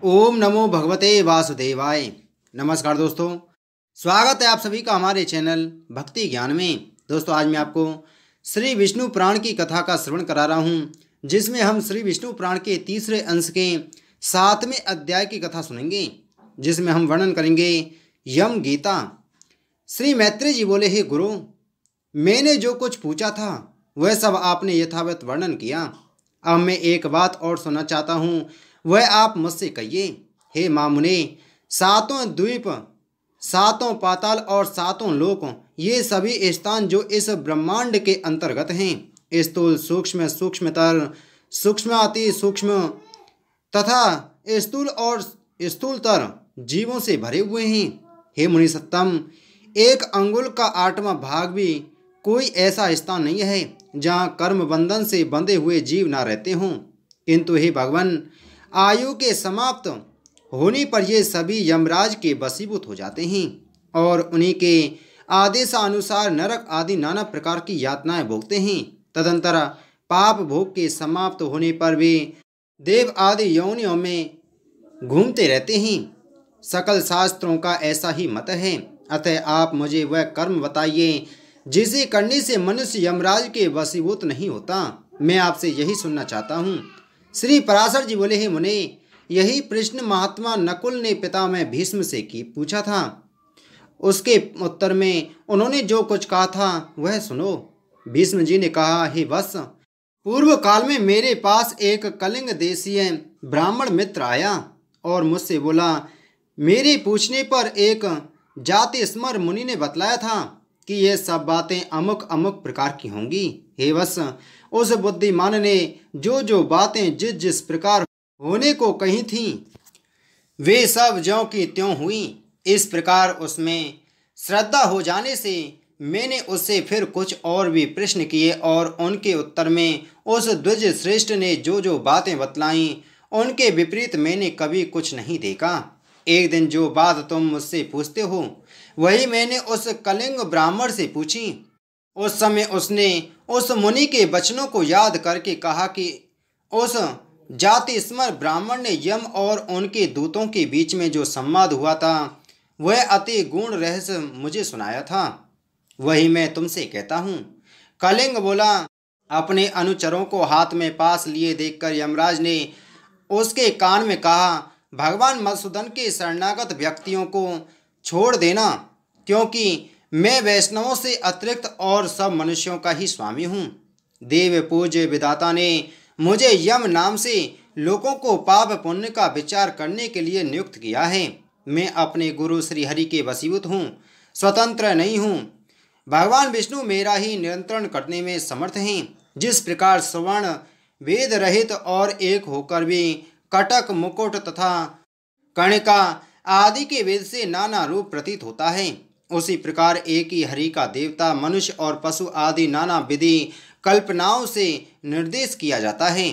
ओम नमो भगवते वासुदेवाय। नमस्कार दोस्तों, स्वागत है आप सभी का हमारे चैनल भक्ति ज्ञान में। दोस्तों, आज मैं आपको श्री विष्णु पुराण की कथा का श्रवण करा रहा हूँ, जिसमें हम श्री विष्णु पुराण के तीसरे अंश के 7वें अध्याय की कथा सुनेंगे, जिसमें हम वर्णन करेंगे यम गीता। श्री मैत्रेय जी बोले, हे गुरु, मैंने जो कुछ पूछा था वह सब आपने यथावत वर्णन किया। अब मैं एक बात और सुनना चाहता हूँ, वह आप मुझसे कहिए। हे मामुने, सातों द्वीप, सातों पाताल और सातों लोक, ये सभी स्थान जो इस ब्रह्मांड के अंतर्गत हैं, स्थूल, सूक्ष्म, सूक्ष्मतर, सूक्ष्माति सूक्ष्म तथा स्थूल और स्थूलतर जीवों से भरे हुए हैं। हे मुनि सत्तम, एक अंगुल का 8वां भाग भी कोई ऐसा स्थान नहीं है जहाँ कर्म बंधन से बंधे हुए जीव ना रहते हों। किंतु हे भगवान, आयु के समाप्त होने पर ये सभी यमराज के वशीभूत हो जाते हैं और उन्हीं के आदेशानुसार नरक आदि नाना प्रकार की यातनाएं भोगते हैं। तदंतर पाप भोग के समाप्त होने पर वे देव आदि योनियों में घूमते रहते हैं। सकल शास्त्रों का ऐसा ही मत है। अतः आप मुझे वह कर्म बताइए जिसे करने से मनुष्य यमराज के वशीभूत नहीं होता। मैं आपसे यही सुनना चाहता हूँ। श्री पराशर जी बोले, हे मुने, यही प्रश्न महात्मा नकुल ने पितामह भीष्म से की पूछा था। उसके उत्तर में उन्होंने जो कुछ कहा था वह सुनो। भीष्म जी ने कहा, हे वत्स, पूर्व काल में मेरे पास एक कलिंग देशीय ब्राह्मण मित्र आया और मुझसे बोला, मेरे पूछने पर एक जाति स्मर मुनि ने बतलाया था कि ये सब बातें अमुक अमुक प्रकार की होंगी। हे वत्स, उस बुद्धिमान ने जो जो बातें जिस जिस प्रकार होने को कही थीं, वे सब ज्यों की त्यों हुई। इस प्रकार उसमें श्रद्धा हो जाने से मैंने उससे फिर कुछ और भी प्रश्न किए और उनके उत्तर में उस द्विज श्रेष्ठ ने जो जो बातें बतलाईं, उनके विपरीत मैंने कभी कुछ नहीं देखा। एक दिन जो बात तुम मुझसे पूछते हो वही मैंने उस कलिंग ब्राह्मण से पूछी। उस समय उसने उस मुनि के वचनों को याद करके कहा कि उस जाति स्मर ब्राह्मण ने यम और उनके दूतों के बीच में जो संवाद हुआ था वह अति गूढ़ रहस्य मुझे सुनाया था। वही मैं तुमसे कहता हूँ। कलिंग बोला। अपने अनुचरों को हाथ में पास लिए देखकर यमराज ने उसके कान में कहा, भगवान मधुसूदन के शरणागत व्यक्तियों को छोड़ देना, क्योंकि मैं वैष्णवों से अतिरिक्त और सब मनुष्यों का ही स्वामी हूँ। देव पूज्य विधाता ने मुझे यम नाम से लोगों को पाप पुण्य का विचार करने के लिए नियुक्त किया है। मैं अपने गुरु श्री हरि के वशीभूत हूँ, स्वतंत्र नहीं हूँ। भगवान विष्णु मेरा ही नियंत्रण करने में समर्थ हैं। जिस प्रकार स्वर्ण वेद रहित और एक होकर भी कटक, मुकुट तथा कणिका आदि के वेद से नाना रूप प्रतीत होता है, उसी प्रकार एक ही हरि का देवता मनुष्य और पशु आदि नाना विधि कल्पनाओं से निर्देश किया जाता है।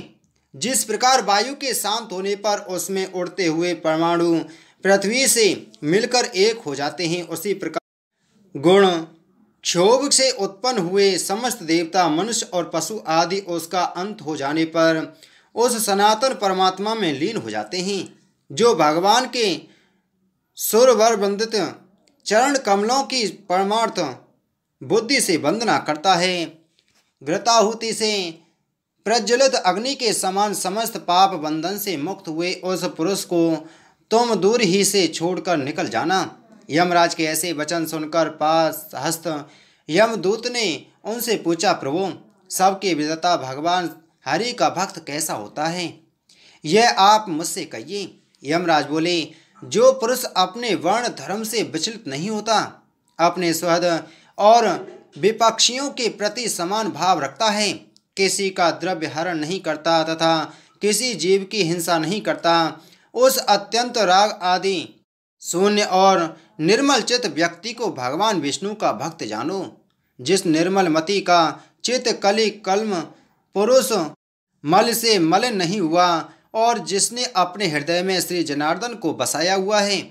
जिस प्रकार वायु के शांत होने पर उसमें उड़ते हुए परमाणु पृथ्वी से मिलकर एक हो जाते हैं, उसी प्रकार गुण क्षोभ से उत्पन्न हुए समस्त देवता मनुष्य और पशु आदि उसका अंत हो जाने पर उस सनातन परमात्मा में लीन हो जाते हैं, जो भगवान के सुरवर वंदित चरण कमलों की परमार्थ बुद्धि से वंदना करता है। घृताहुति से प्रज्वलित अग्नि के समान समस्त पाप बंधन से मुक्त हुए उस पुरुष को तुम दूर ही से छोड़कर निकल जाना। यमराज के ऐसे वचन सुनकर पास हस्त यमदूत ने उनसे पूछा, प्रभु, सबके विधाता भगवान हरि का भक्त कैसा होता है, यह आप मुझसे कहिए। यमराज बोले, जो पुरुष अपने वर्ण धर्म से विचलित नहीं होता, अपने स्वहद और विपक्षियों के प्रति समान भाव रखता है, किसी का द्रव्य हरण नहीं करता तथा किसी जीव की हिंसा नहीं करता, उस अत्यंत राग आदि शून्य और निर्मल चित्त व्यक्ति को भगवान विष्णु का भक्त जानो। जिस निर्मल मति का चित्त कलि कल्म पुरुष मल से मलिन नहीं हुआ और जिसने अपने हृदय में श्री जनार्दन को बसाया हुआ है,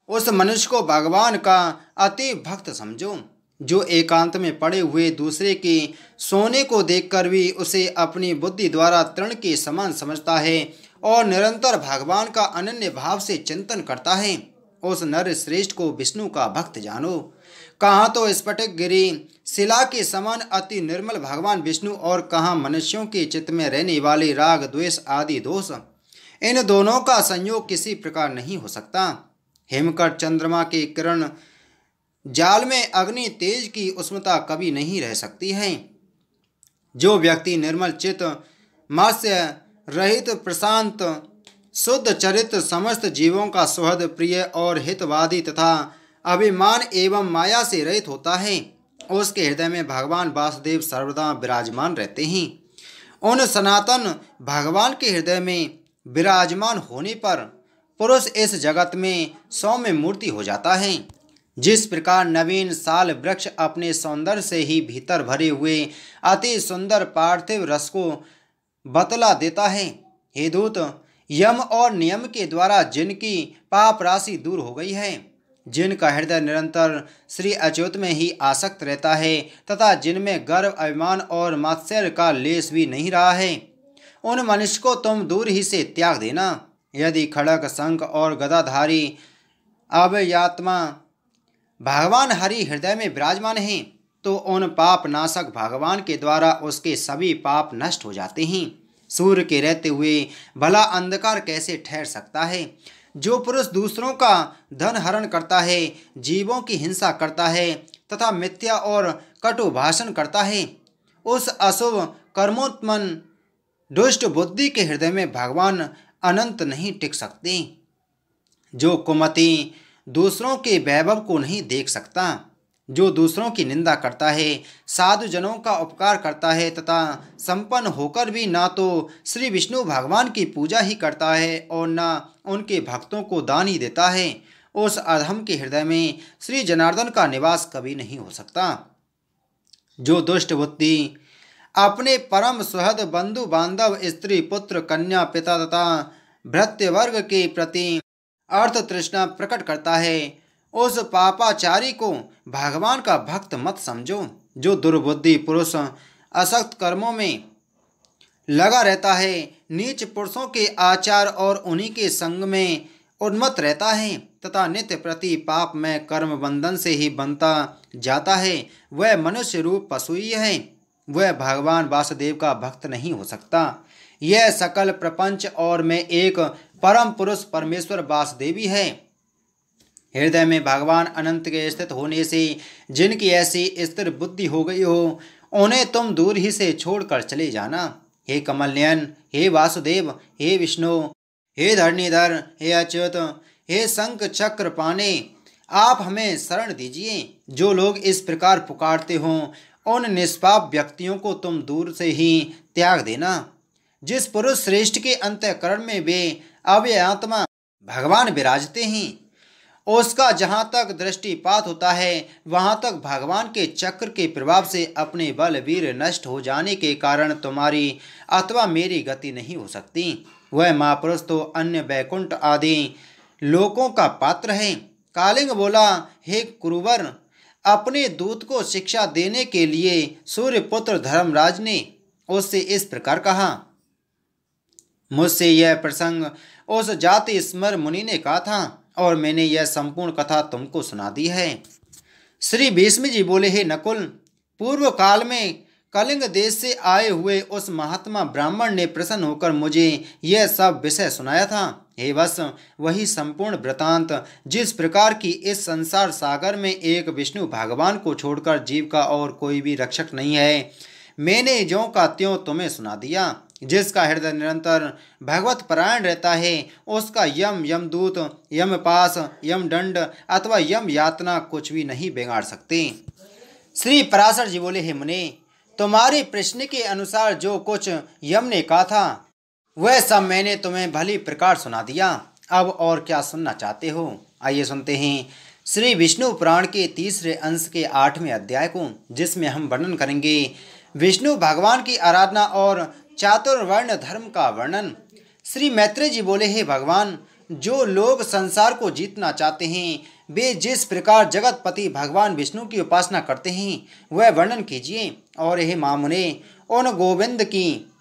उस मनुष्य को भगवान का अति भक्त समझो। जो एकांत में पड़े हुए दूसरे के सोने को देखकर भी उसे अपनी बुद्धि द्वारा तृण के समान समझता है और निरंतर भगवान का अनन्य भाव से चिंतन करता है, उस नर श्रेष्ठ को विष्णु का भक्त जानो। कहाँ तो स्फटिक गिरी शिला के समान अति निर्मल भगवान विष्णु और कहाँ मनुष्यों के चित्त में रहने वाले राग द्वेष आदि दोष। इन दोनों का संयोग किसी प्रकार नहीं हो सकता। हिमकर चंद्रमा के किरण जाल में अग्नि तेज की उष्णता कभी नहीं रह सकती है। जो व्यक्ति निर्मल चित्त, मत्स्य रहित, प्रशांत, शुद्ध चरित्र, समस्त जीवों का सुहृद, प्रिय और हितवादी तथा अभिमान एवं माया से रहित होता है, उसके हृदय में भगवान वासुदेव सर्वदा विराजमान रहते हैं। उन सनातन भगवान के हृदय में विराजमान होने पर पुरुष इस जगत में सौम्य मूर्ति हो जाता है। जिस प्रकार नवीन साल वृक्ष अपने सौंदर्य से ही भीतर भरे हुए अति सुंदर पार्थिव रस को बतला देता है, हे दूत, यम और नियम के द्वारा जिनकी पाप राशि दूर हो गई है, जिनका हृदय निरंतर श्री अच्युत में ही आसक्त रहता है तथा जिनमें गर्व, अभिमान और मात्सर्य का लेश भी नहीं रहा है, उन मनुष्य को तुम दूर ही से त्याग देना। यदि खड़ग, शंख और गदाधारी अभयात्मा भगवान हरि हृदय में विराजमान हैं, तो उन पाप नाशक भगवान के द्वारा उसके सभी पाप नष्ट हो जाते हैं। सूर्य के रहते हुए भला अंधकार कैसे ठहर सकता है? जो पुरुष दूसरों का धन हरण करता है, जीवों की हिंसा करता है तथा मिथ्या और कटु भाषण करता है, उस अशुभ कर्मोत्मन दुष्ट बुद्धि के हृदय में भगवान अनंत नहीं टिक सकते। जो कुमति दूसरों के वैभव को नहीं देख सकता, जो दूसरों की निंदा करता है, साधु जनों का उपकार करता है तथा संपन्न होकर भी ना तो श्री विष्णु भगवान की पूजा ही करता है और ना उनके भक्तों को दान ही देता है, उस अधम के हृदय में श्री जनार्दन का निवास कभी नहीं हो सकता। जो दुष्ट बुद्धि अपने परम सुहृद, बंधु बांधव, स्त्री, पुत्र, कन्या, पिता तथा भृत्य वर्ग के प्रति अर्थ तृष्णा प्रकट करता है, उस पापाचारी को भगवान का भक्त मत समझो। जो दुर्बुद्धि पुरुष असक्त कर्मों में लगा रहता है, नीच पुरुषों के आचार और उन्हीं के संग में उन्मत्त रहता है तथा नित्य प्रति पाप में कर्म बंधन से ही बनता जाता है, वह मनुष्य रूप पशु ही है, वह भगवान वासुदेव का भक्त नहीं हो सकता। यह सकल प्रपंच और में एक परम पुरुष परमेश्वर वासुदेवी है। हृदय में भगवान अनंत के स्थित होने से जिनकी ऐसी स्थिर बुद्धि हो गई हो, उन्हें तुम दूर ही से छोड़कर चले जाना। हे कमल नयन, हे वासुदेव, हे विष्णु, हे धरणीधर, हे अच्युत, हे शंख चक्र पाने, आप हमें शरण दीजिए। जो लोग इस प्रकार पुकारते हों, उन निष्पाप व्यक्तियों को तुम दूर से ही त्याग देना। जिस पुरुष श्रेष्ठ के अंतःकरण में वे अव्यय आत्मा भगवान विराजते हैं, उसका जहाँ तक दृष्टिपात होता है, वहाँ तक भगवान के चक्र के प्रभाव से अपने बल वीर नष्ट हो जाने के कारण तुम्हारी अथवा मेरी गति नहीं हो सकती। वह महापुरुष तो अन्य वैकुंठ आदि लोकों का पात्र है। कालिंग बोला, हे कुरुवर, अपने दूत को शिक्षा देने के लिए सूर्यपुत्र धर्मराज ने उससे इस प्रकार कहा। मुझसे यह प्रसंग उस जाति स्मर मुनि ने कहा था और मैंने यह संपूर्ण कथा तुमको सुना दी है। श्री भीष्म जी बोले, हे नकुल, पूर्व काल में कलिंग देश से आए हुए उस महात्मा ब्राह्मण ने प्रसन्न होकर मुझे यह सब विषय सुनाया था। हे वत्स, वही संपूर्ण वृतांत जिस प्रकार की इस संसार सागर में एक विष्णु भगवान को छोड़कर जीव का और कोई भी रक्षक नहीं है, मैंने ज्यों का त्यों तुम्हें सुना दिया। जिसका हृदय निरंतर भगवत परायण रहता है, उसका यम, यमदूत, यमपास, यमदंड अथवा यम यातना कुछ भी नहीं बिगाड़ सकते। श्री पराशर जी बोले, हे मुने, तुम्हारे प्रश्न के अनुसार जो कुछ यम ने कहा था वह सब मैंने तुम्हें भली प्रकार सुना दिया। अब और क्या सुनना चाहते हो? आइए सुनते हैं श्री विष्णु पुराण के तीसरे अंश के 8वें अध्याय को, जिसमें हम वर्णन करेंगे विष्णु भगवान की आराधना और चातुर्वर्ण धर्म का वर्णन। श्री मैत्रेय जी बोले, हे भगवान, जो लोग संसार को जीतना चाहते हैं, वे जिस प्रकार जगतपति भगवान विष्णु की उपासना करते हैं वह वर्णन कीजिए। और हे मामुने, उन गोविंद की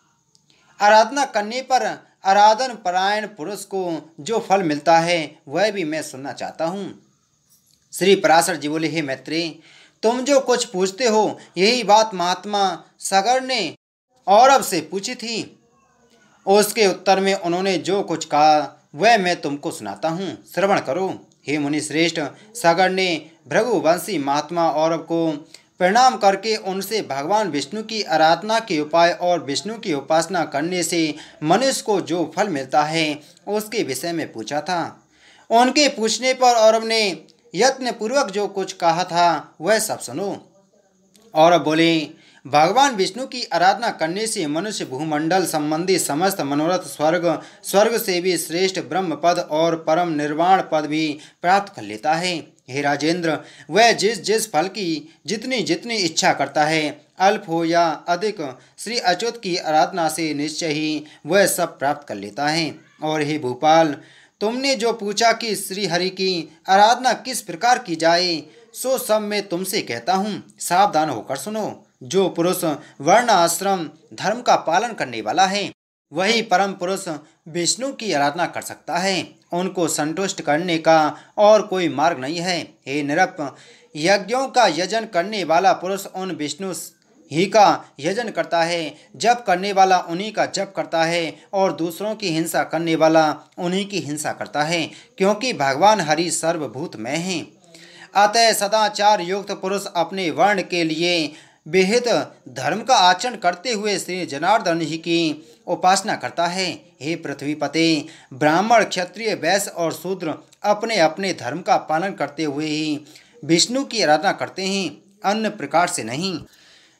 आराधना करने पर आराधन परायण पुरुष को जो फल मिलता है वह भी मैं सुनना चाहता हूँ। श्री पराशर जी बोले, हे मैत्रेय, तुम जो कुछ पूछते हो यही बात महात्मा सागर ने औरव से पूछी थी। उसके उत्तर में उन्होंने जो कुछ कहा वह मैं तुमको सुनाता हूँ, श्रवण करो। हे मुनि श्रेष्ठ, सागर ने भृगुवंशी महात्मा औरव को प्रणाम करके उनसे भगवान विष्णु की आराधना के उपाय और विष्णु की उपासना करने से मनुष्य को जो फल मिलता है उसके विषय में पूछा था। उनके पूछने पर औरव ने यत्न पूर्वक जो कुछ कहा था वह सब सुनो। और बोले, भगवान विष्णु की आराधना करने से मनुष्य भूमंडल संबंधी समस्त मनोरथ स्वर्ग से भी श्रेष्ठ ब्रह्म पद और परम निर्वाण पद भी प्राप्त कर लेता है। हे राजेंद्र, वह जिस जिस फल की जितनी जितनी इच्छा करता है, अल्प हो या अधिक, श्री अच्युत की आराधना से निश्चय ही वह सब प्राप्त कर लेता है। और हे भूपाल, तुमने जो पूछा कि श्री हरि की आराधना किस प्रकार की जाए, सो सब मैं तुमसे कहता हूँ, सावधान होकर सुनो। जो पुरुष वर्ण आश्रम धर्म का पालन करने वाला है वही परम पुरुष विष्णु की आराधना कर सकता है। उनको संतुष्ट करने का और कोई मार्ग नहीं है। हे नृप, यज्ञों का यजन करने वाला पुरुष उन विष्णु ही का यजन करता है, जप करने वाला उन्हीं का जप करता है और दूसरों की हिंसा करने वाला उन्हीं की हिंसा करता है, क्योंकि भगवान हरि सर्वभूतमय हैं। अतः सदाचार युक्त पुरुष अपने वर्ण के लिए विहित धर्म का आचरण करते हुए श्री जनार्दन ही की उपासना करता है। हे पृथ्वीपते, ब्राह्मण क्षत्रिय वैश्य और शूद्र अपने अपने धर्म का पालन करते हुए ही विष्णु की आराधना करते हैं, अन्य प्रकार से नहीं।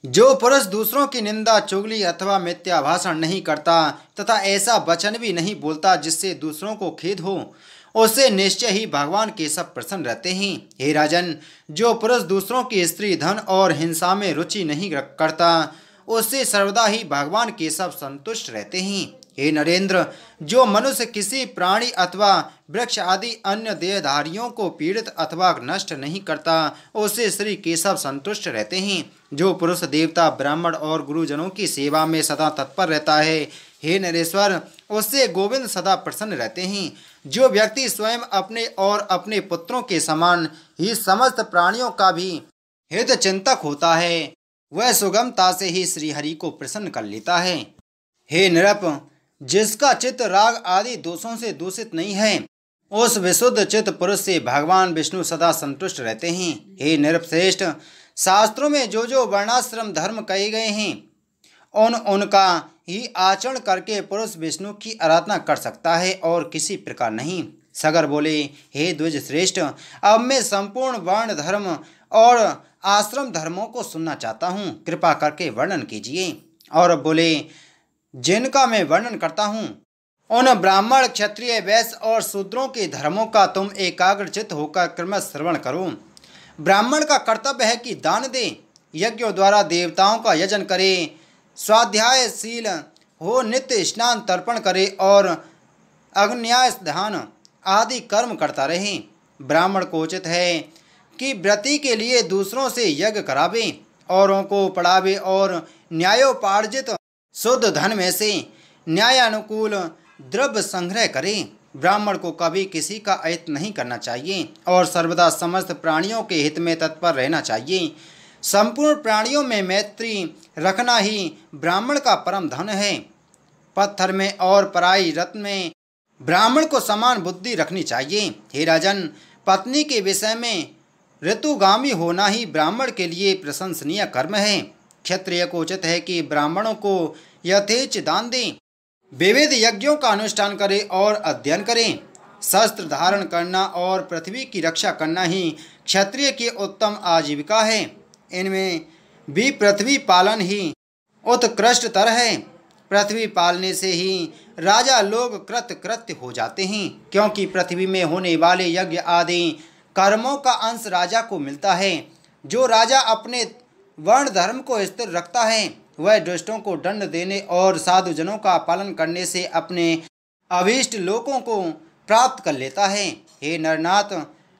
जो पुरुष दूसरों की निंदा चुगली अथवा मिथ्या भाषण नहीं करता तथा ऐसा वचन भी नहीं बोलता जिससे दूसरों को खेद हो, उससे निश्चय ही भगवान केशव प्रसन्न रहते हैं। हे राजन, जो पुरुष दूसरों की स्त्री धन और हिंसा में रुचि नहीं करता उससे सर्वदा ही भगवान केशव संतुष्ट रहते हैं। हे नरेंद्र, जो मनुष्य किसी प्राणी अथवा वृक्ष आदि अन्य देहधारियों को पीड़ित अथवा नष्ट नहीं करता उससे श्री केशव संतुष्ट रहते हैं। जो पुरुष देवता ब्राह्मण और गुरुजनों की सेवा में सदा तत्पर रहता है, हे नरेश्वर, उससे गोविंद सदा प्रसन्न रहते हैं। जो व्यक्ति स्वयं अपने और अपने पुत्रों के समान ही समस्त प्राणियों का भी हित चिंतक होता है वह सुगमता से ही श्रीहरि को प्रसन्न कर लेता है। हे नृप, जिसका चित्त राग आदि दोषों से दूषित नहीं है उस विशुद्ध चित्त पुरुष से भगवान विष्णु सदा संतुष्ट रहते हैं। हे नृपश्रेष्ठ, शास्त्रों में जो जो वर्णाश्रम धर्म कहे गए हैं उनका ही आचरण करके पुरुष विष्णु की आराधना कर सकता है और किसी प्रकार नहीं। सगर बोले, हे द्विज श्रेष्ठ, अब मैं संपूर्ण वर्ण धर्म और आश्रम धर्मों को सुनना चाहता हूँ, कृपा करके वर्णन कीजिए। और बोले, जिनका मैं वर्णन करता हूँ उन ब्राह्मण क्षत्रिय वैश्य और शूद्रों के धर्मों का तुम एकाग्रचित्त होकर क्रमश श्रवण करो। ब्राह्मण का कर्तव्य है कि दान दे, यज्ञों द्वारा देवताओं का यजन करे, स्वाध्यायशील हो, नित्य स्नान तर्पण करे और अग्न्यास ध्यान आदि कर्म करता रहे। ब्राह्मण को उचित है कि व्रति के लिए दूसरों से यज्ञ करावे, औरों को पढ़ावे और न्यायोपार्जित शुद्ध धन में से न्यायानुकूल द्रव्य संग्रह करे। ब्राह्मण को कभी किसी का अहित नहीं करना चाहिए और सर्वदा समस्त प्राणियों के हित में तत्पर रहना चाहिए। संपूर्ण प्राणियों में मैत्री रखना ही ब्राह्मण का परम धन है। पत्थर में और पराई रत्न में ब्राह्मण को समान बुद्धि रखनी चाहिए। हे राजन, पत्नी के विषय में ऋतुगामी होना ही ब्राह्मण के लिए प्रशंसनीय कर्म है। क्षत्रिय को उचित है कि ब्राह्मणों को यथेच दान दें, विविध यज्ञों का अनुष्ठान करें और अध्ययन करें। शस्त्र धारण करना और पृथ्वी की रक्षा करना ही क्षत्रिय की उत्तम आजीविका है। इनमें भी पृथ्वी पालन ही उत्कृष्टतर है। पृथ्वी पालने से ही राजा लोग कृतकृत्य हो जाते हैं, क्योंकि पृथ्वी में होने वाले यज्ञ आदि कर्मों का अंश राजा को मिलता है। जो राजा अपने वर्ण धर्म को स्थिर रखता है वह दुष्टों को दंड देने और साधुजनों का पालन करने से अपने अभीष्ट लोकों को प्राप्त कर लेता है। हे नरनाथ,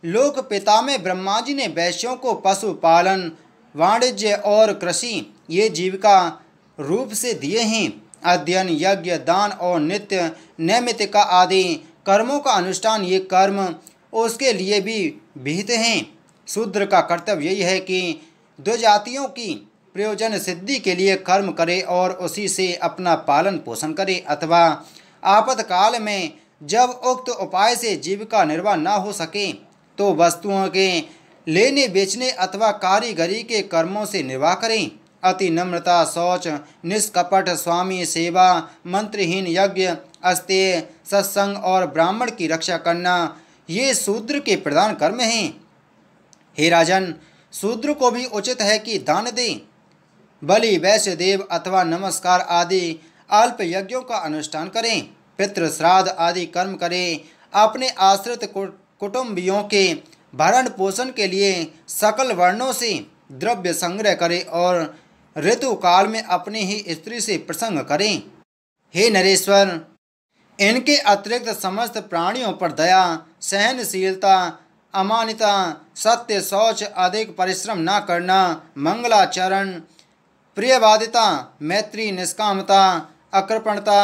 लोक पितामह ब्रह्मा जी ने वैश्यों को पशुपालन, वाणिज्य और कृषि ये जीविका रूप से दिए हैं। अध्ययन, यज्ञ, दान और नित्य नैमित्तिका आदि कर्मों का अनुष्ठान, ये कर्म उसके लिए भी विहित हैं। शूद्र का कर्तव्य यही है कि द्विजातियों की प्रयोजन सिद्धि के लिए कर्म करे और उसी से अपना पालन पोषण करे, अथवा आपातकाल में जब उक्त उपाय से जीविका निर्वाह न हो सके तो वस्तुओं के लेने बेचने अथवा कारीगरी के कर्मों से निर्वाह करें। अति नम्रता, शौच, निष्कपट, स्वामी सेवा, मंत्रहीन यज्ञ, अस्तेय, सत्संग और ब्राह्मण की रक्षा करना, ये शूद्र के प्रधान कर्म हैं। हे राजन, शूद्र को भी उचित है कि दान दे, बलि, वैश्य देव अथवा नमस्कार आदि अल्प यज्ञों का अनुष्ठान करें, पितृ श्राद्ध आदि कर्म करें, अपने आश्रित कुटुंबियों के भरण पोषण के लिए सकल वर्णों से द्रव्य संग्रह करें और ऋतु काल में अपनी ही स्त्री से प्रसंग करें। हे नरेश्वर, इनके अतिरिक्त समस्त प्राणियों पर दया, सहनशीलता, अमानिता, सत्य, शौच, अधिक परिश्रम न करना, मंगलाचरण, प्रियवादिता, मैत्री, निष्कामता, अकृपणता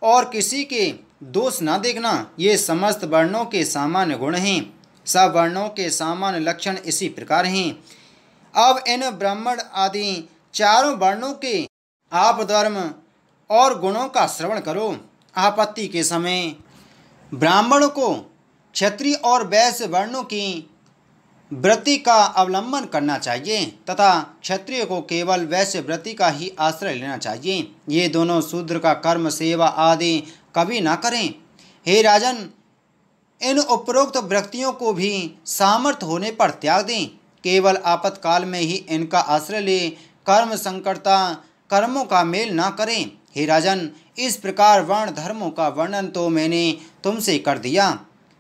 और किसी के दोष न देखना, ये समस्त वर्णों के सामान्य गुण हैं। सब वर्णों के सामान्य लक्षण इसी प्रकार हैं। अब इन ब्राह्मण आदि चारों वर्णों के आपधर्म और गुणों का श्रवण करो। आपत्ति के समय ब्राह्मणों को क्षत्रिय और वैश्य वर्णों की वृत्ति का अवलंबन करना चाहिए तथा क्षत्रिय को केवल वैश्य वृत्ति का ही आश्रय लेना चाहिए। ये दोनों शूद्र का कर्म, सेवा आदि कभी ना करें। हे राजन, इन उपरोक्त वृत्तियों को भी सामर्थ्य होने पर त्याग दें। केवल आपातकाल में ही इनका आश्रय ले। कर्म संकटता कर्मों का मेल ना करें। हे राजन, इस प्रकार वर्ण धर्मों का वर्णन तो मैंने तुमसे कर दिया।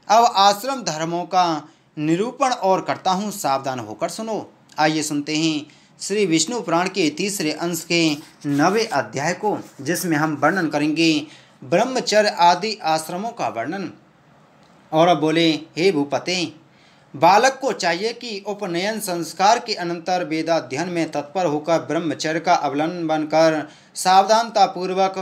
अब आश्रम धर्मों का निरूपण और करता हूँ, सावधान होकर सुनो। आइए सुनते हैं श्री विष्णु पुराण के तीसरे अंश के 9वें अध्याय को, जिसमें हम वर्णन करेंगे ब्रह्मचर्य आदि आश्रमों का वर्णन। और अब बोले, हे भूपते, बालक को चाहिए कि उपनयन संस्कार के अनंतर वेदाध्ययन में तत्पर होकर ब्रह्मचर्य का अवलंबन कर सावधानतापूर्वक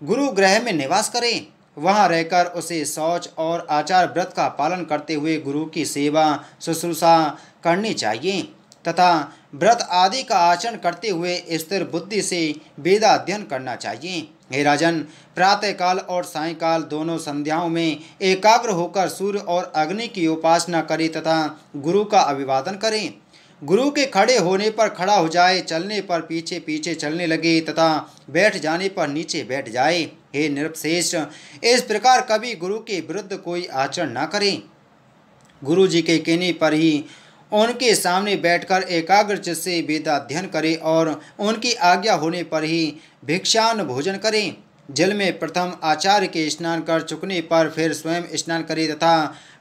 गुरु गृह में निवास करे। वहाँ रहकर उसे शौच और आचार व्रत का पालन करते हुए गुरु की सेवा शुश्रूषा करनी चाहिए तथा व्रत आदि का आचरण करते हुए स्थिर बुद्धि से वेदाध्ययन करना चाहिए। हे राजन, प्रातःकाल और सायंकाल दोनों संध्याओं में एकाग्र होकर सूर्य और अग्नि की उपासना करें तथा गुरु का अभिवादन करें। गुरु के खड़े होने पर खड़ा हो जाए, चलने पर पीछे पीछे चलने लगे तथा बैठ जाने पर नीचे बैठ जाए। हे निरपश्रेष्ठ, इस प्रकार कभी गुरु के विरुद्ध कोई आचरण न करें। गुरु जी के कहने पर ही उनके सामने बैठकर एकाग्रचित्त से वेदाध्ययन करें और उनकी आज्ञा होने पर ही भिक्षान भोजन करें। जल में प्रथम आचार्य के स्नान कर चुकने पर फिर स्वयं स्नान करें तथा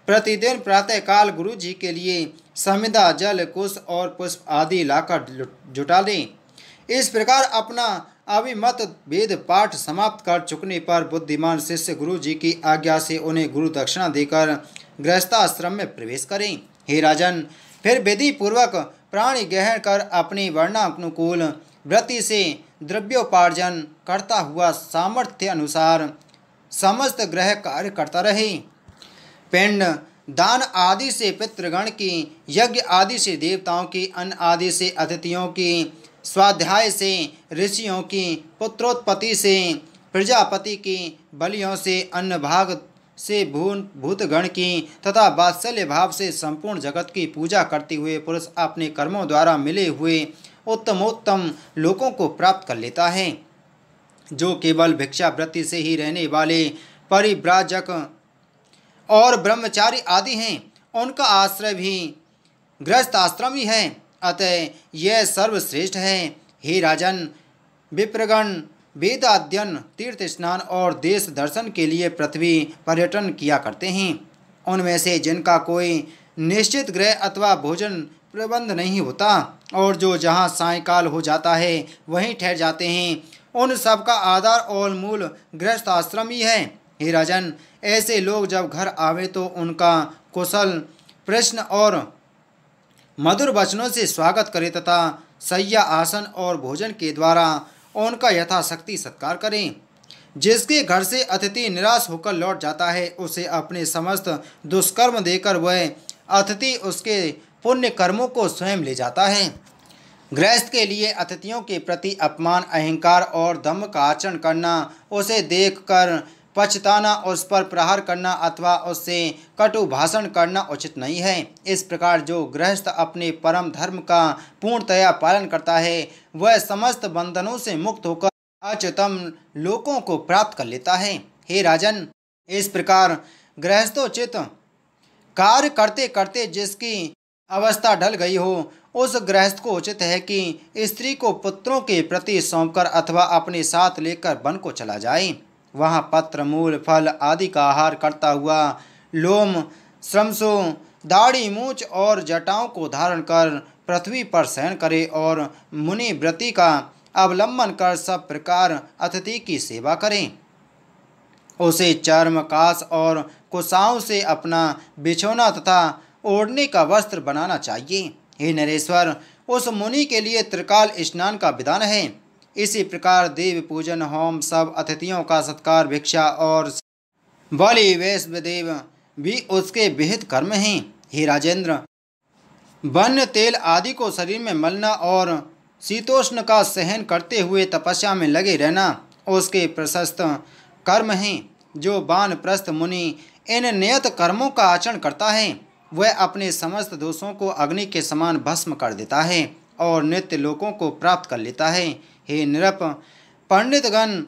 प्रतिदिन प्रातःकाल गुरु जी के लिए समिधा, जल, कुश और पुष्प आदि लाकर जुटा लें। इस प्रकार अपना अभिमत वेद पाठ समाप्त कर चुकने पर बुद्धिमान शिष्य गुरु जी की आज्ञा से उन्हें गुरु दक्षिणा देकर गृहस्थाश्रम में प्रवेश करें। हे राजन, फिर विधि पूर्वक प्राणी ग्रहण कर अपनी वर्णानुकूल वृत्ति से द्रव्योपार्जन करता हुआ सामर्थ्य अनुसार समस्त ग्रह कार्य करता रहे। पिंड दान आदि से पितृगण की, यज्ञ आदि से देवताओं की, अन्न आदि से अतिथियों की, स्वाध्याय से ऋषियों की, पुत्रोत्पत्ति से प्रजापति की, बलियों से, अन्न भाग से भूतगण की तथा वात्सल्य भाव से संपूर्ण जगत की पूजा करते हुए पुरुष अपने कर्मों द्वारा मिले हुए उत्तमोत्तम लोकों को प्राप्त कर लेता है। जो केवल भिक्षावृत्ति से ही रहने वाले परिव्राजक और ब्रह्मचारी आदि हैं, उनका आश्रय भी गृहस्थ आश्रम ही है। अतः यह सर्वश्रेष्ठ है। हे राजन, विप्रगण वेदाध्ययन, तीर्थ स्नान और देश दर्शन के लिए पृथ्वी पर्यटन किया करते हैं। उनमें से जिनका कोई निश्चित गृह अथवा भोजन प्रबंध नहीं होता और जो जहाँ सायंकाल हो जाता है वहीं ठहर जाते हैं, उन सब का आधार और मूल गृहस्थ आश्रम ही है। हे राजन, ऐसे लोग जब घर आवे तो उनका कुशल प्रश्न और मधुर वचनों से स्वागत करें तथा शय्या, आसन और भोजन के द्वारा उनका यथाशक्ति सत्कार करें। जिसके घर से अतिथि निराश होकर लौट जाता है, उसे अपने समस्त दुष्कर्म देकर वह अतिथि उसके पुण्य कर्मों को स्वयं ले जाता है। गृहस्थ के लिए अतिथियों के प्रति अपमान, अहंकार और दम्भ का आचरण करना, उसे देखकर पछताना, उस पर प्रहार करना अथवा उससे कटु भाषण करना उचित नहीं है। इस प्रकार जो गृहस्थ अपने परम धर्म का पूर्णतया पालन करता है, वह समस्त बंधनों से मुक्त होकर अच्युतम लोकों को प्राप्त कर लेता है। हे राजन, इस प्रकार गृहस्थोचित कार्य करते करते जिसकी अवस्था ढल गई हो, उस गृहस्थ को उचित है कि स्त्री को पुत्रों के प्रति सौंपकर अथवा अपने साथ लेकर वन को चला जाए। वहाँ पत्र, मूल, फल आदि का आहार करता हुआ लोम, श्रमसों, दाढ़ी, मूछ और जटाओं को धारण कर पृथ्वी पर शयन करे और मुनि व्रति का अवलंबन कर सब प्रकार अतिथि की सेवा करें। उसे चर्म, कास और कुशाओं से अपना बिछौना तथा ओढ़ने का वस्त्र बनाना चाहिए। हे नरेश्वर, उस मुनि के लिए त्रिकाल स्नान का विधान है। इसी प्रकार देव पूजन, होम, सब अतिथियों का सत्कार, भिक्षा और बलि वैष्णदेव भी उसके विहित कर्म हैं। हे राजेंद्र, वन्य तेल आदि को शरीर में मलना और शीतोष्ण का सहन करते हुए तपस्या में लगे रहना उसके प्रशस्त कर्म हैं। जो वानप्रस्थ मुनि इन नियत कर्मों का आचरण करता है, वह अपने समस्त दोषों को अग्नि के समान भस्म कर देता है और नित्य लोकों को प्राप्त कर लेता है। हे नृप, पंडितगण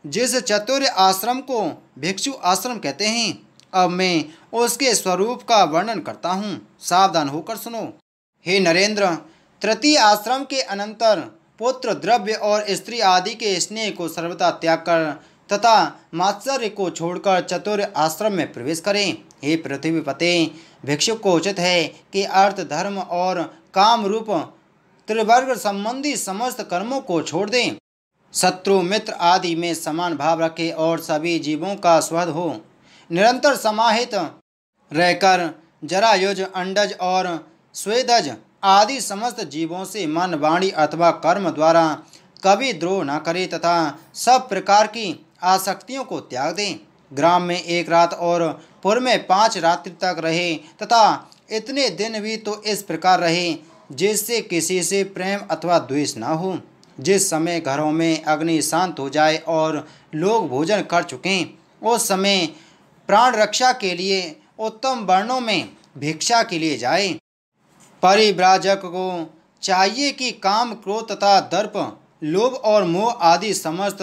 जिस चतुर्य आश्रम को भिक्षु आश्रम कहते हैं, अब मैं उसके स्वरूप का वर्णन करता हूँ, सावधान होकर सुनो। हे नरेंद्र, तृतीय आश्रम के अनंतर पुत्र, द्रव्य और स्त्री आदि के स्नेह को सर्वदा त्याग कर तथा मात्सर्य को छोड़कर चतुर्य आश्रम में प्रवेश करें। हे पृथ्वीपते, भिक्षुक को उचित है कि अर्थ, धर्म और काम रूप त्रिवर्ग संबंधी समस्त कर्मों को छोड़ दें, शत्रु मित्र आदि में समान भाव रखे और सभी जीवों का स्वध हो। निरंतर समाहित रहकर जरायुज, अंडज और स्वेदज आदि समस्त जीवों से मन, वाणी अथवा कर्म द्वारा कभी द्रोह न करे तथा सब प्रकार की आसक्तियों को त्याग दें। ग्राम में 1 रात और पुर में 5 रात्रि तक रहे तथा इतने दिन भी तो इस प्रकार रहे जिससे किसी से प्रेम अथवा द्वेष न हो। जिस समय घरों में अग्नि शांत हो जाए और लोग भोजन कर चुकें, उस समय प्राण रक्षा के लिए उत्तम वर्णों में भिक्षा के लिए जाए। परिव्राजक को चाहिए कि काम, क्रोध तथा दर्प, लोभ और मोह आदि समस्त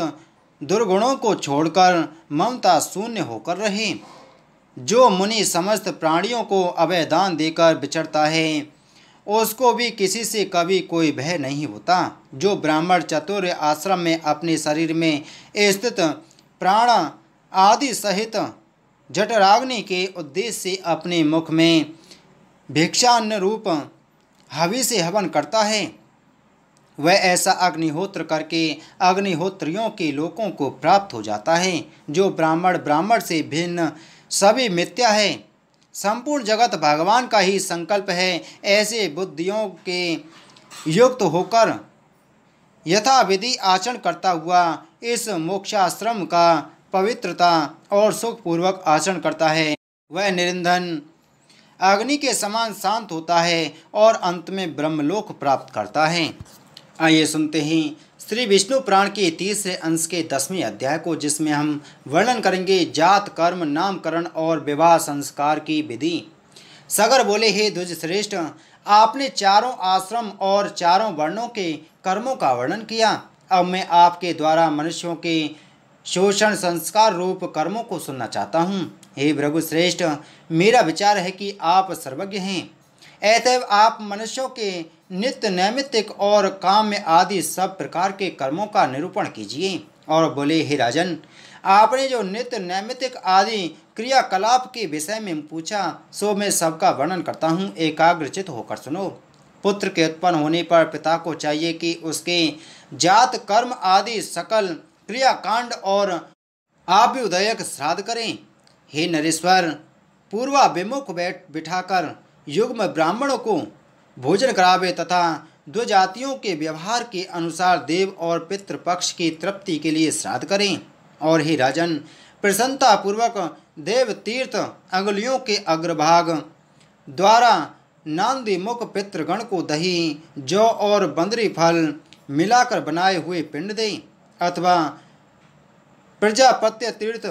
दुर्गुणों को छोड़कर ममता शून्य होकर रहे। जो मुनि समस्त प्राणियों को अभयदान देकर विचरता है, उसको भी किसी से कभी कोई भय नहीं होता। जो ब्राह्मण चतुर्य आश्रम में अपने शरीर में स्थित प्राण आदि सहित जठराग्नि के उद्देश्य से अपने मुख में भिक्षान्न रूप हवि से हवन करता है, वह ऐसा अग्निहोत्र करके अग्निहोत्रियों के लोकों को प्राप्त हो जाता है। जो ब्राह्मण से भिन्न सभी मिथ्या है, संपूर्ण जगत भगवान का ही संकल्प है, ऐसे बुद्धियों के युक्त होकर यथाविधि आचरण करता हुआ इस मोक्षाश्रम का पवित्रता और सुखपूर्वक आचरण करता है, वह निरंधन अग्नि के समान शांत होता है और अंत में ब्रह्मलोक प्राप्त करता है। आइए सुनते हैं श्री विष्णु पुराण के 30वें अंश के 10वें अध्याय को, जिसमें हम वर्णन करेंगे जात, कर्म, नामकरण और विवाह संस्कार की विधि। सगर बोले, हे द्विज श्रेष्ठ, आपने चारों आश्रम और चारों वर्णों के कर्मों का वर्णन किया। अब मैं आपके द्वारा मनुष्यों के शोषण संस्कार रूप कर्मों को सुनना चाहता हूँ। हे भृगु श्रेष्ठ, मेरा विचार है कि आप सर्वज्ञ हैं, अतएव आप मनुष्यों के नित्य नैमित्तिक और काम्य आदि सब प्रकार के कर्मों का निरूपण कीजिए। और बोले, हे राजन, आपने जो नित्य नैमित्तिक आदि क्रियाकलाप के विषय में पूछा, सो मैं सबका वर्णन करता हूँ, एकाग्रचित होकर सुनो। पुत्र के उत्पन्न होने पर पिता को चाहिए कि उसके जात, कर्म आदि सकल क्रियाकांड और आभ्युदयक श्राद्ध करें। हे नरेश्वर, पूर्वाभिमुख बिठाकर युग्म ब्राह्मणों को भोजन करावे तथा दो जातियों के व्यवहार के अनुसार देव और पितृपक्ष की तृप्ति के लिए श्राद्ध करें। और हे राजन, प्रसन्नता पूर्वक देव तीर्थ अंगुलियों के अग्रभाग द्वारा नांदी मुख पितृगण को दही, जौ और बंदरी फल मिलाकर बनाए हुए पिंड दें, अथवा प्रजापत्य तीर्थ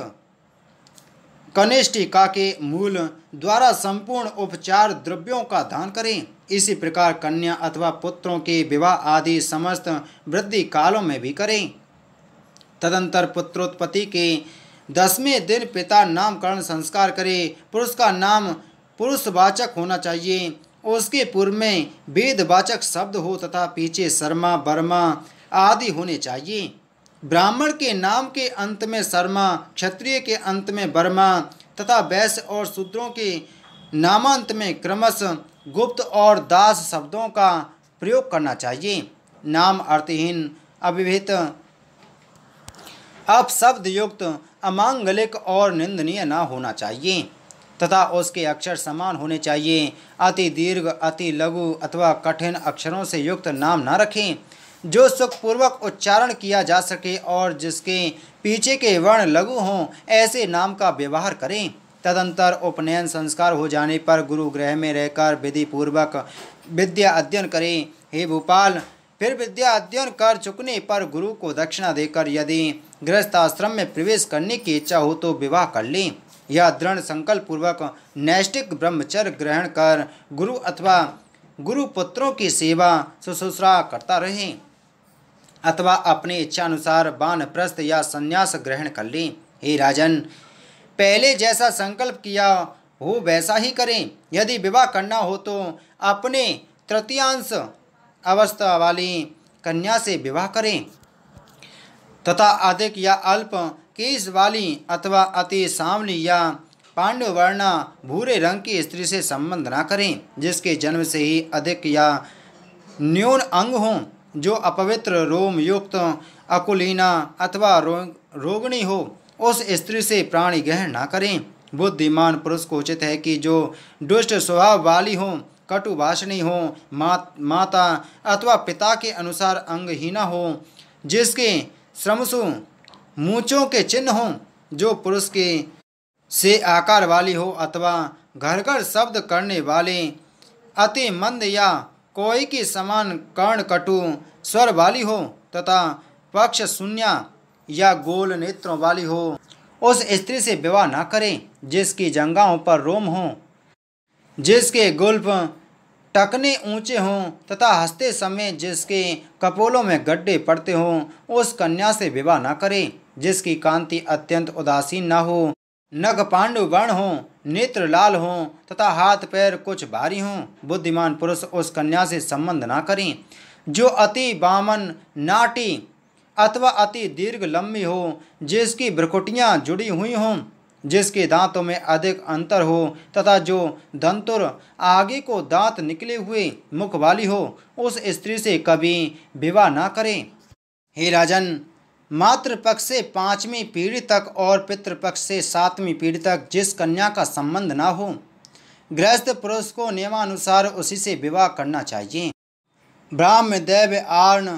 कनिष्ठिका के मूल द्वारा संपूर्ण उपचार द्रव्यों का दान करें। इसी प्रकार कन्या अथवा पुत्रों के विवाह आदि समस्त वृद्धि कालों में भी करें। तदंतर पुत्रोत्पत्ति के 10वें दिन पिता नामकरण संस्कार करे। पुरुष का नाम पुरुषवाचक होना चाहिए। उसके पूर्व में वेदवाचक शब्द हो तथा पीछे शर्मा, वर्मा आदि होने चाहिए। ब्राह्मण के नाम के अंत में शर्मा, क्षत्रिय के अंत में वर्मा तथा वैश्य और शूद्रों के नामांत में क्रमशः गुप्त और दास शब्दों का प्रयोग करना चाहिए। नाम अर्थहीन, अविहित, अपशब्द युक्त, अमांगलिक और निंदनीय न होना चाहिए तथा उसके अक्षर समान होने चाहिए। अति दीर्घ, अति लघु अथवा कठिन अक्षरों से युक्त नाम न रखें। जो सुखपूर्वक उच्चारण किया जा सके और जिसके पीछे के वर्ण लघु हों, ऐसे नाम का व्यवहार करें। तदंतर उपनयन संस्कार हो जाने पर गुरु गृह में रहकर विधि पूर्वक विद्या अध्ययन करें। हे भोपाल, फिर विद्या अध्ययन कर चुकने पर गुरु को दक्षिणा देकर यदि गृहस्थ आश्रम में प्रवेश करने की इच्छा हो तो विवाह कर लें। यह दृढ़ संकल्प पूर्वक नैष्ठिक ब्रह्मचर्य ग्रहण कर गुरु अथवा गुरुपुत्रों की सेवा शुश्रूषा करता रहे, अथवा अपनी इच्छानुसार वानप्रस्थ या संन्यास ग्रहण कर लें। हे राजन, पहले जैसा संकल्प किया हो वैसा ही करें। यदि विवाह करना हो तो अपने तृतीयांश अवस्था वाली कन्या से विवाह करें तथा अधिक या अल्प केश वाली अथवा अति सांवली या पांडुवर्णा भूरे रंग की स्त्री से संबंध न करें, जिसके जन्म से ही अधिक या न्यून अंग हों, जो अपवित्र, रोम युक्त, अकुलीना अथवा रोगिणी हो, उस स्त्री से प्राणी ग्रहण न करें। बुद्धिमान पुरुष को उचित है कि जो दुष्ट स्वभाव वाली हो, कटुभाषणी हो, माता अथवा पिता के अनुसार अंगहीना हो, जिसके श्रमसु मूँछों के चिन्ह हों, जो पुरुष के से आकार वाली हो, अथवा घर घर शब्द करने वाले, अति मंद या कोई की समान कर्ण कटु स्वर वाली हो तथा पक्ष शून्य या गोल नेत्रों वाली हो, उस स्त्री से विवाह न करें। जिसकी जंघाओं पर रोम हो, जिसके गुल्फ टकने ऊंचे हों तथा हंसते समय जिसके कपोलों में गड्ढे पड़ते हों, उस कन्या से विवाह न करें। जिसकी कांति अत्यंत उदासीन न हो, नख पांडु वर्ण हो, नेत्र लाल हों तथा हाथ पैर कुछ भारी हों, बुद्धिमान पुरुष उस कन्या से संबंध न करें। जो अति बामन, नाटी अथवा अति दीर्घ लंबी हो, जिसकी भ्रुकुटियाँ जुड़ी हुई हों, जिसके दांतों में अधिक अंतर हो तथा जो दंतुर आगे को दांत निकले हुए मुख वाली हो, उस स्त्री से कभी विवाह न करें। हे राजन, मातृपक्ष से 5वीं पीढ़ी तक और पितृपक्ष से 7वीं पीढ़ी तक जिस कन्या का संबंध न हो, गृहस्थ पुरुष को नियमानुसार उसी से विवाह करना चाहिए। ब्राह्म, दैव, आर्ण,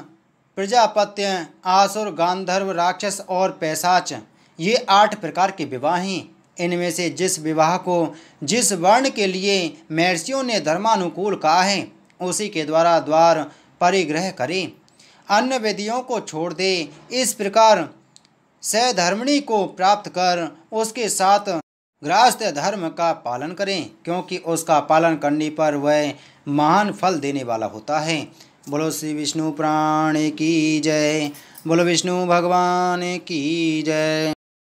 प्रजापत्य, आसुर, गांधर्व, राक्षस और पैशाच, ये 8 प्रकार के विवाह हैं। इनमें से जिस विवाह को जिस वर्ण के लिए महर्षियों ने धर्मानुकूल कहा है, उसी के द्वारा द्वार परिग्रह करें, अन्य विधियों को छोड़ दे। इस प्रकार सधर्मिणी को प्राप्त कर उसके साथ गृहस्थ धर्म का पालन करें, क्योंकि उसका पालन करने पर वह महान फल देने वाला होता है। बोलो श्री विष्णु पुराण की जय। बोलो विष्णु भगवान की जय।